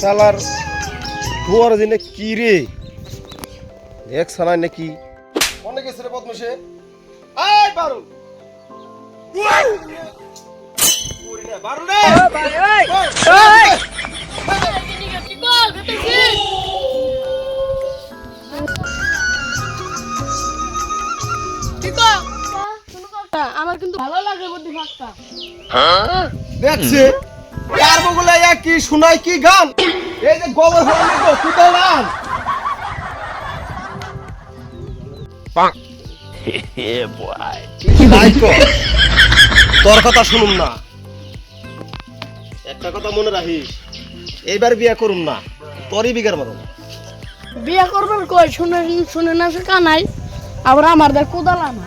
শালার তোর দিনে কি রে এক সানাই নাকি অনেক এসে রে বদমাশে আয় বারু ওরে না বারু রে ওই আমার কিন্তু ভালো লাগে বুদ্ধি ফাঁকটা দেখছে কার বগলে কি শোনায় কি গান এই যে গোবর হলো তো কুতো গান পাক হে বয় লাইকো তোর কথা শুনুম না একটা কথা মনে রাখিস এইবার বিয়া করুম না তোরই বিগার মারো বিয়া করবেন কই শুনে শুনে না সে কানাই আবার আমার দা কোদালা না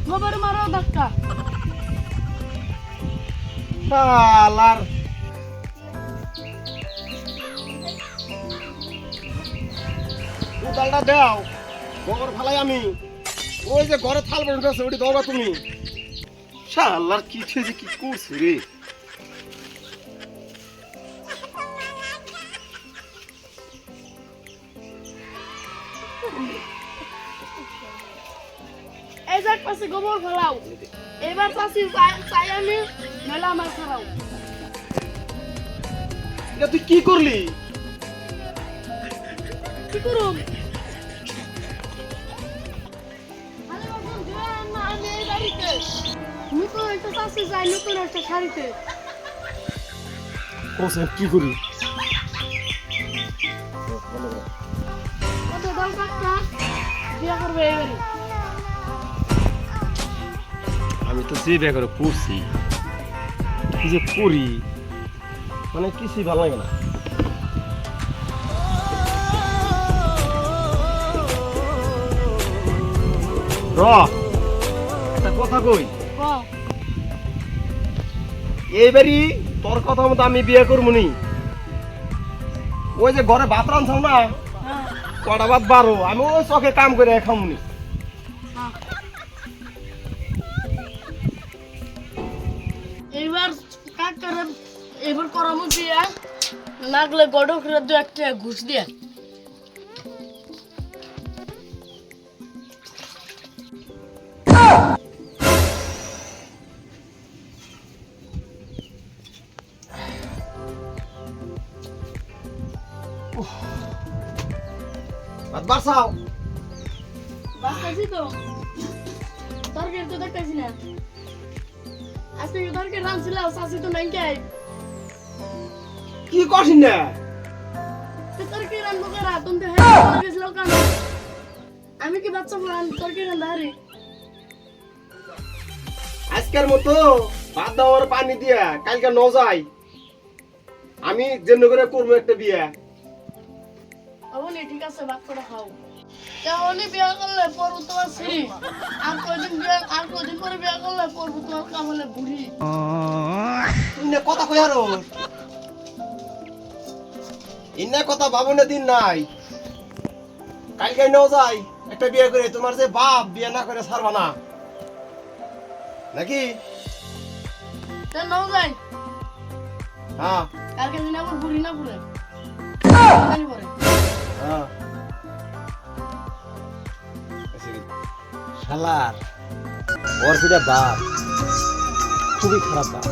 গোবর মারো ধাক্কা শালার কোদালটা দাও গোবর ফালাই আমি ওই যে ঘরে থাল বসে আছে ওটি দাও তুমি শালার কি যে কি করছে রে এই যে পাশে গোবর ফেলাও এবার চাষি চাই আমি মেলা আমার খারাও এটা তুই কি করলি কি করুম নতুন একটা চাষি যাই নতুন একটা শাড়িতে কোসে কি করি কত দাম কাটটা বিয়া করবে এবারে আমি তো যে বিয়ে করে করছি কি যে করি মানে কিছুই ভালো লাগে না র একটা কথা কই এইবারই তোর কথা মতো আমি বিয়ে করবো নি ওই যে ঘরে ভাত রান্ধাও না কটা ভাত বারো আমি ওই চকে কাম করে খামুনি এবার কাকারে এবার করামু দিয়া লাগলে গডকরে দু একটা ঘুষ দিয়া ভাত বাসাও বাসাছি তো তরকারি তো দেখতেছি না আজকে তরকারি রাঁধছিলাম শাশি তো নাই কে কি করছিস না তরকারি রান্না করা তুমি তো হ্যাঁ গেছিল কেন আমি কি বাচ্চা বলান তরকারি রান্না হারি আজকের মতো ভাত দেওয়ার পানি দিয়া কালকে ন যাই আমি যেন করে করবো একটা বিয়ে অবনি ঠিক আছে ভাত করে খাও তাহলে বিয়া করলে পরবু তোমার শ্রী আর কয়দিন পরে বিয়া করলে পরবু তোমার কামলে বুড়ি ইন্নে কথা কই আরো ইন্নে কথা ভাবনে দিন নাই কালকে ন যাই একটা বিয়ে করে তোমার যে বাপ বিয়ে না করে ছাড়বা না নাকি তা নাও যাই হ্যাঁ কালকে দিন আবার বুড়ি না পুরে জানি পরে হ্যাঁ শালার ওর যেটা বাপ খুবই খারাপ বাপ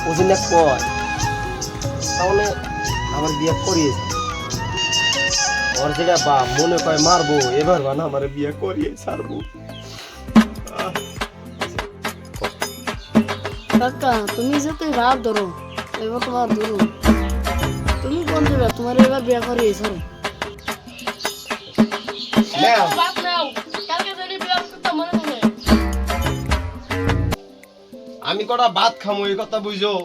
ও যেটা কয় তাহলে আমার বিয়ে করিয়েছে ওর যেটা বাপ মনে কয় মারবো এবার বানা আমার বিয়ে করিয়ে ছাড়বো কাকা তুমি যেতে ভাব ধরো এবার তোমার ধরো তুমি কোন দেবে তোমার এবার বিয়া করে এসো আমি কটা ভাত খামু এই কথা বুঝো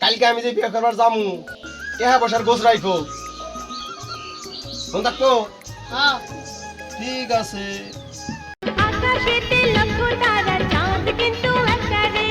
কালকে আমি যে বিয়ে করবার যামু টেহা বসার গোছ রাইখো ফোন থাকতো হ্যাঁ ঠিক আছে আকাশেতে লক্ষ তারা চাঁদ কিন্তু একটা রে